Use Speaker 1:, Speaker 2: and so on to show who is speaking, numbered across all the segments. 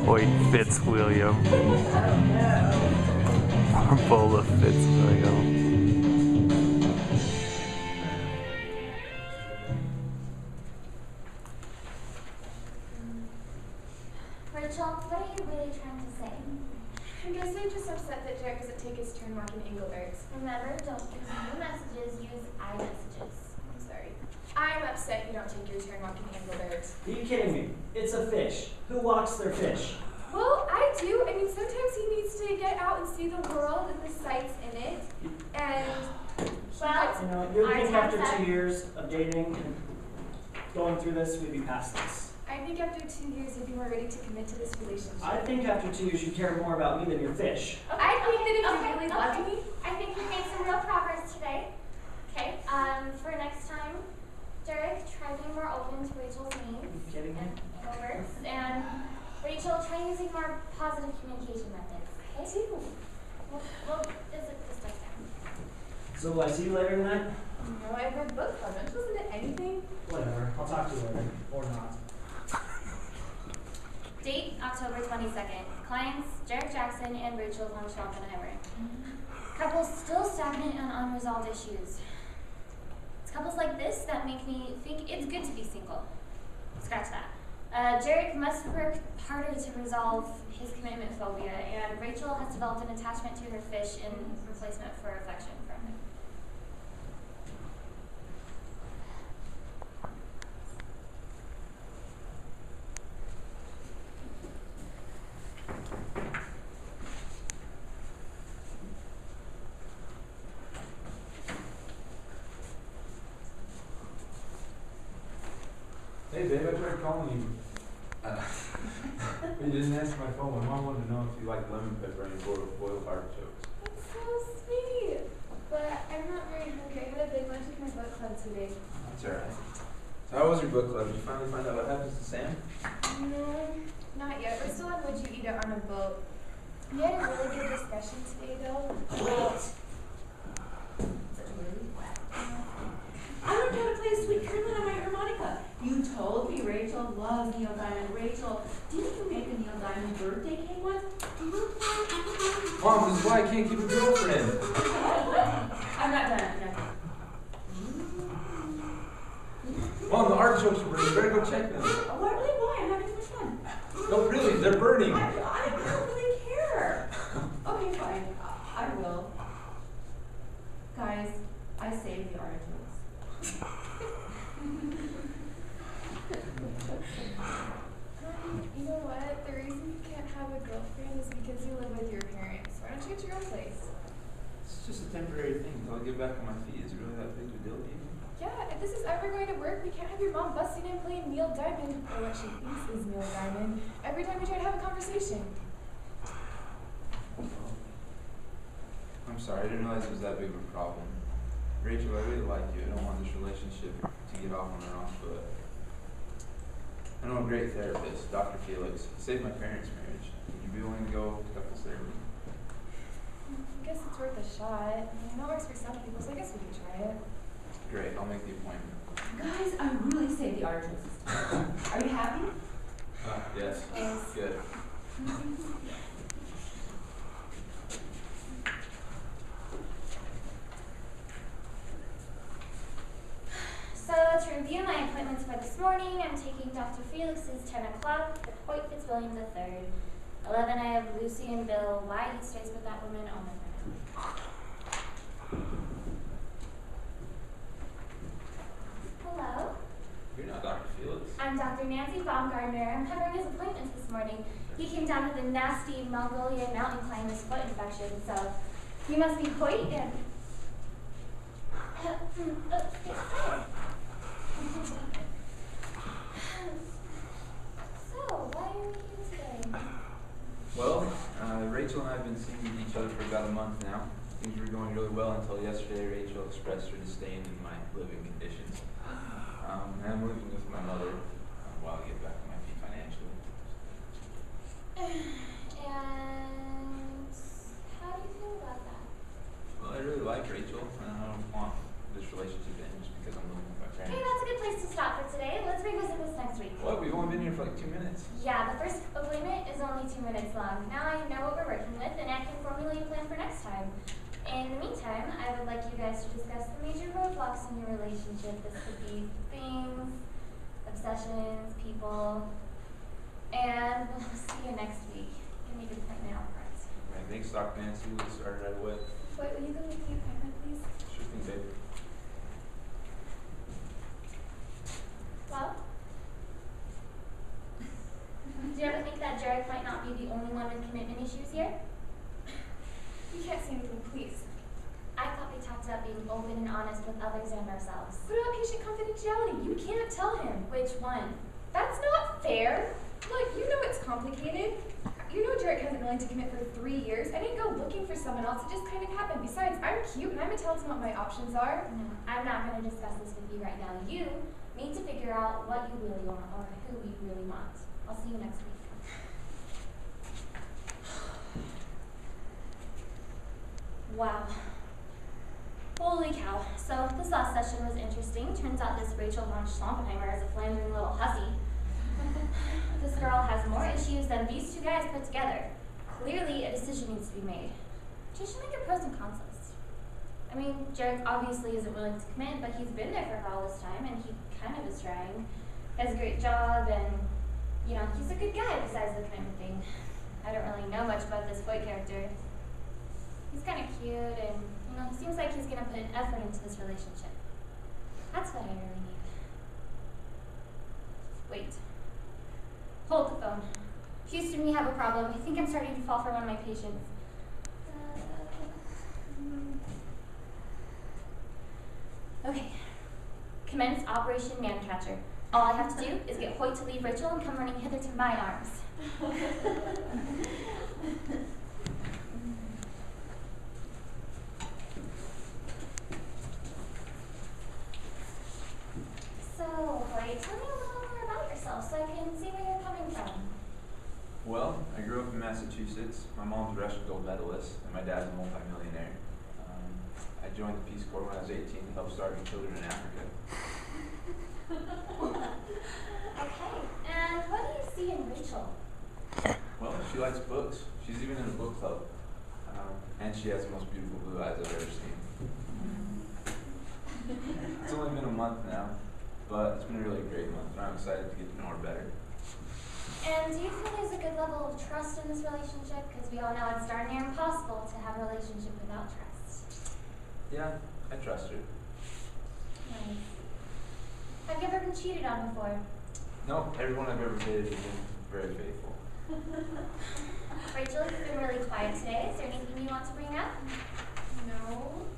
Speaker 1: Hoyt Fitzwilliam. Bola Fitzwilliam.
Speaker 2: Rachel, what are you really trying to say?
Speaker 3: I guess I'm just upset that Jared doesn't take his turn walking Engelbert's.
Speaker 2: Remember, don't use new messages, use iMessages.
Speaker 3: I'm sorry. I'm upset you don't take your turn walking Engelbert's.
Speaker 4: Are you kidding me? It's a fish. Who walks their fish?
Speaker 3: Well, I do. I mean, sometimes he needs to get out and see the world and the sights in it. And,
Speaker 2: Well,
Speaker 4: You know, you
Speaker 2: our
Speaker 4: think
Speaker 2: time's
Speaker 4: after
Speaker 2: up.
Speaker 4: 2 years of dating and going through this, we'd be past this.
Speaker 3: I think after 2 years, you'd be more ready to commit to this relationship.
Speaker 4: I think after 2 years, you care more about me than your fish.
Speaker 3: I think that if you really loved me,
Speaker 2: I think we made some real progress today. Okay, for next time, Derek, try being more open to Rachel's
Speaker 4: Are
Speaker 2: needs
Speaker 4: you kidding me?
Speaker 2: and Engelbert's. And Rachel, try using more positive communication methods. Okay? We'll visit this next time.
Speaker 4: So will I see you later tonight?
Speaker 3: no, I read book club. Don't you listen to anything?
Speaker 4: Whatever. I'll talk to you later. Or not.
Speaker 2: Date, October 22nd. Clients, Derek Jackson and Rachel von Schoppenheimer. Couples still stagnant on unresolved issues. It's couples like this that make me think it's good to be single. Scratch that. Derek must work harder to resolve his commitment phobia, and Rachel has developed an attachment to her fish in replacement for affection from him.
Speaker 5: Hey babe, I tried calling you. But you didn't answer my phone. My mom wanted to know if you like lemon pepper and boiled artichokes.
Speaker 3: That's so sweet. But I'm not very hungry. I had a big lunch with my book club today.
Speaker 5: That's alright. So how was your book club? Did you finally find out what happens to Sam?
Speaker 3: No, not yet. We're still on Would You Eat It on a boat. We had a really good discussion today, though.
Speaker 6: I learned how to play Sweet Caroline on my harmonica. You told me Rachel loves Neil Diamond. Rachel, didn't you make a Neil Diamond birthday cake once?
Speaker 5: Mom, this is why I can't keep a girlfriend.
Speaker 6: I'm not done.
Speaker 5: Mom, the artichokes are burning. You better go check them.
Speaker 6: What really? Why? I'm having so much fun.
Speaker 5: No, really, they're burning.
Speaker 6: I don't really care. Okay, fine. I will. Guys, I saved the artichokes.
Speaker 3: You know what? The reason you can't have a girlfriend is because you live with your parents. Why don't you get your own place?
Speaker 5: It's just a temporary thing until I get back on my feet. Is it really that big of a deal to you?
Speaker 3: Yeah, if this is ever going to work, we can't have your mom busting in playing Neil Diamond, or what she thinks is Neil Diamond, every time we try to have a conversation.
Speaker 5: I'm sorry, I didn't realize it was that big of a problem. Rachel, I really like you. I don't want this relationship to get off on the wrong foot. I know a great therapist, Dr. Felix. He saved my parents' marriage. Would you be willing to go to couples therapy?
Speaker 3: I guess it's worth a shot. I know it works for some people, so I guess we can try it.
Speaker 5: Great, I'll make the appointment.
Speaker 6: Guys, I really saved the artichokes this time. Are you happy?
Speaker 5: Yes.
Speaker 3: Yes.
Speaker 5: Good.
Speaker 2: So to review my appointments for this morning, I'm taking Dr. Felix's 10 o'clock with Hoyt Fitzwilliam III. 11, I have Lucy and Bill. Why he stays with that woman? Oh my God. Hello,
Speaker 5: You're not Dr. Felix.
Speaker 2: I'm Dr. Nancy Baumgardner. I'm covering his appointments this morning. He came down with a nasty Mongolian mountain climber's foot infection, so you must be Hoyt and... So, why are we here today?
Speaker 5: Well, Rachel and I have been seeing each other for about a month now. Things were going really well until yesterday. Rachel expressed her disdain in my living conditions. And I'm living with my mother while I get back on my feet financially.
Speaker 2: And how do you feel about that?
Speaker 5: Well, I really like Rachel, and I don't want this relationship to end just because I'm living with my
Speaker 2: Okay,
Speaker 5: parents.
Speaker 2: that's a good place to stop for today. Let's revisit this next week.
Speaker 5: What? We've only been here for like 2 minutes.
Speaker 2: Yeah, the first appointment is only 2 minutes long. Now I know what we're working with, and I can formulate a plan for next time. In the meantime, I would like you guys to discuss the major roadblocks in your relationship. This could be things, obsessions, people, and we'll see you next week. Give me a good appointment out front.
Speaker 5: Right, thanks, Dr. Nancy. We'll get started right away.
Speaker 3: Wait, will you go make the appointment, please?
Speaker 5: Sure thing, babe.
Speaker 2: Well? Do you ever think that Jarek might not be the only one with commitment issues here?
Speaker 3: You can't say anything, please.
Speaker 2: I thought we talked about being open and honest with others and ourselves.
Speaker 3: What about patient confidentiality? You can't tell him.
Speaker 2: Which one?
Speaker 3: That's not fair. Look, you know it's complicated. You know Jarek hasn't been willing to commit for 3 years. I didn't go looking for someone else. It just kind of happened. Besides, I'm cute and I'm entitled to know what my options are.
Speaker 2: No, I'm not going to discuss this with you right now. You need to figure out what you really want or who you really want. I'll see you next week. Wow. Holy cow. So this last session was interesting. Turns out this Rachel von Schlompenheimer is a flaming little hussy. This girl has more issues than these 2 guys put together. Clearly, a decision needs to be made. She should make a pros and cons list. I mean, Jarek obviously isn't willing to commit, but he's been there for her all this time, and he kind of is trying. He has a great job, and, you know, he's a good guy besides the commitment thing. I don't really know much about this boy character. He's kind of cute, and, you know, he seems like he's going to put an effort into this relationship. That's what I really need. Wait. Hold the phone. Houston, we have a problem. I think I'm starting to fall for one of my patients. Okay. Commence Operation Mancatcher. All I have to do is get Hoyt to leave Rachel and come running hither to my arms. So, Hoyt, tell me a little more about yourself so I can see where you're coming from.
Speaker 5: Well, I grew up in Massachusetts. My mom's a Russian gold medalist, and my dad's a multimillionaire. I joined the Peace Corps when I was 18 to help starving children in Africa.
Speaker 2: Okay, and what do you see in Rachel?
Speaker 5: Well, she likes books. She's even in a book club. And she has the most beautiful blue eyes I've ever seen. It's only been a month now, but it's been a really great month, and I'm excited to get to know her better.
Speaker 2: And do you feel there's a good level of trust in this relationship? Because we all know it's darn near impossible to have a relationship without trust.
Speaker 5: Yeah, I trust her.
Speaker 2: Nice. Have you ever been cheated on before?
Speaker 5: No, everyone I've ever dated has been very faithful.
Speaker 2: Rachel, you've been really quiet today. Is there anything you want to bring up?
Speaker 3: No.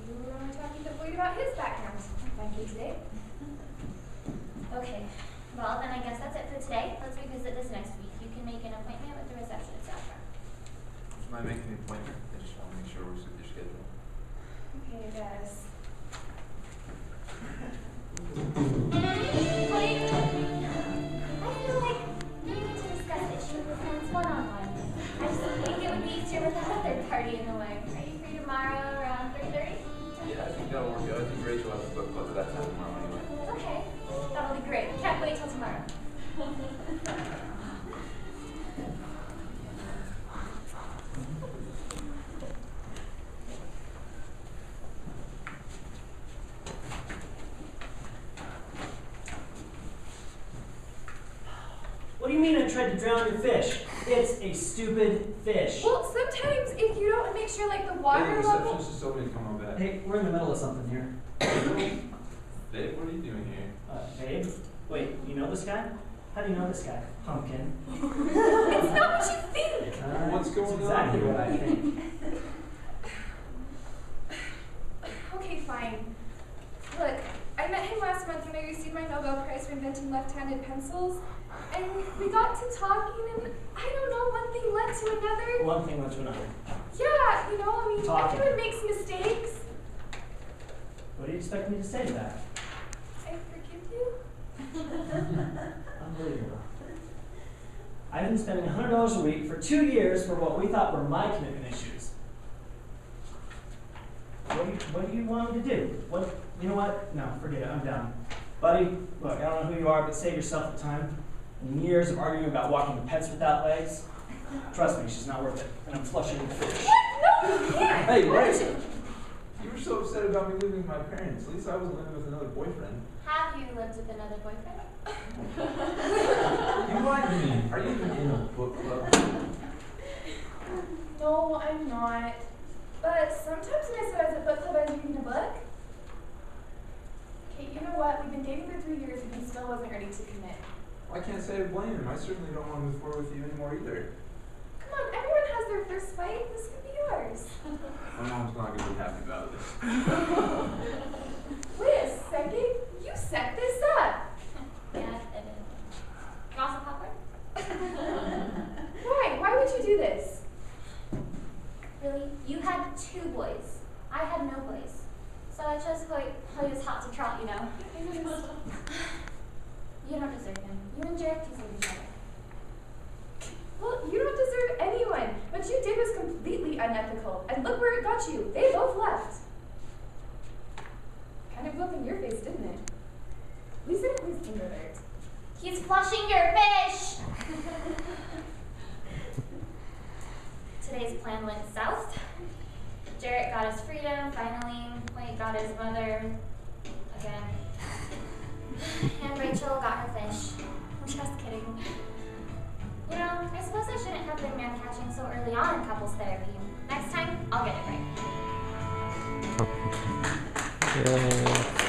Speaker 3: You were only talking to Boyd about his background. Thank you today.
Speaker 2: Okay. Well, then I guess that's it for today. Let's revisit this next week. You can make an appointment with the receptionist out front.
Speaker 5: Am I making an appointment? I just want to make sure we're with your schedule.
Speaker 3: Okay, guys.
Speaker 2: Wait. I feel like we need to discuss issues with friends one-on-one. I just think it would be easier without a third party in the way. Are you free tomorrow around 3:30?
Speaker 5: Yeah, I think that'll work out. I think Rachel has a book club at that time tomorrow anyway.
Speaker 2: Okay. That'll be great. Can't wait till tomorrow.
Speaker 4: What do you mean I tried to drown your fish? It's a stupid fish.
Speaker 3: Well, sometimes if you don't make sure like the water
Speaker 5: Hey, the
Speaker 3: level.
Speaker 5: receptionist just told me to come on back.
Speaker 4: Hey, we're in the middle of something here.
Speaker 5: Babe, what are you doing here?
Speaker 4: Babe? Wait, you know this guy? How do you know this guy? Pumpkin.
Speaker 3: It's not what you think.
Speaker 5: What's going
Speaker 4: That's exactly
Speaker 5: on?
Speaker 4: what I think.
Speaker 3: Okay, fine. Look, I met him last month when I received my Nobel Prize for inventing left-handed pencils. And we got to talking, and I don't know, one thing led to another.
Speaker 4: One thing led to another.
Speaker 3: Yeah, you know, I mean,
Speaker 4: Talking.
Speaker 3: everyone makes mistakes.
Speaker 4: What do you expect me to say to that?
Speaker 3: I forgive you.
Speaker 4: Unbelievable. I've been spending $100 a week for 2 years for what we thought were my commitment issues. What are you what do you want me to do? What, you know what? No, forget it, I'm done. Buddy, look, I don't know who you are, but save yourself the time. And years of arguing about walking the pets without legs. Trust me, she's not worth it. And I'm flushing the fish.
Speaker 3: What? No, you can't.
Speaker 5: Hey, Rachel! You were so upset about me living with my parents. At least I wasn't living with another boyfriend.
Speaker 2: Have you lived with another boyfriend?
Speaker 5: You lied to me. Are you even in a book club?
Speaker 3: No, I'm not. But sometimes when I said I was at book club, I was reading a book. Okay, you know what? We've been dating for 3 years and he still wasn't ready to commit.
Speaker 5: Well, I can't say I blame him. I certainly don't want to move forward with you anymore either.
Speaker 3: Come on, everyone has their first fight. This could be yours.
Speaker 5: My mom's not going to be happy about this.
Speaker 3: Wait a second. You set this up.
Speaker 2: Yeah, it is. You want some popcorn?
Speaker 3: Why? Why would you do this?
Speaker 2: Really? You had 2 boys. I had no boys. So I chose who was hot to trot, you know. You don't deserve him. You and Jarek deserve each other.
Speaker 3: Well, you don't deserve anyone. What you did was completely unethical. And look where it got you. They both left. Kind of blew up in your face, didn't it? At least I didn't lose finger hurt.
Speaker 2: He's flushing your fish! Today's plan went south. Jarek got his freedom, finally. Wait, got his mother. Again. And Rachel got her fish. Just kidding. You know, I suppose I shouldn't have been man catching so early on in couples therapy. Next time, I'll get it right.
Speaker 1: Yeah.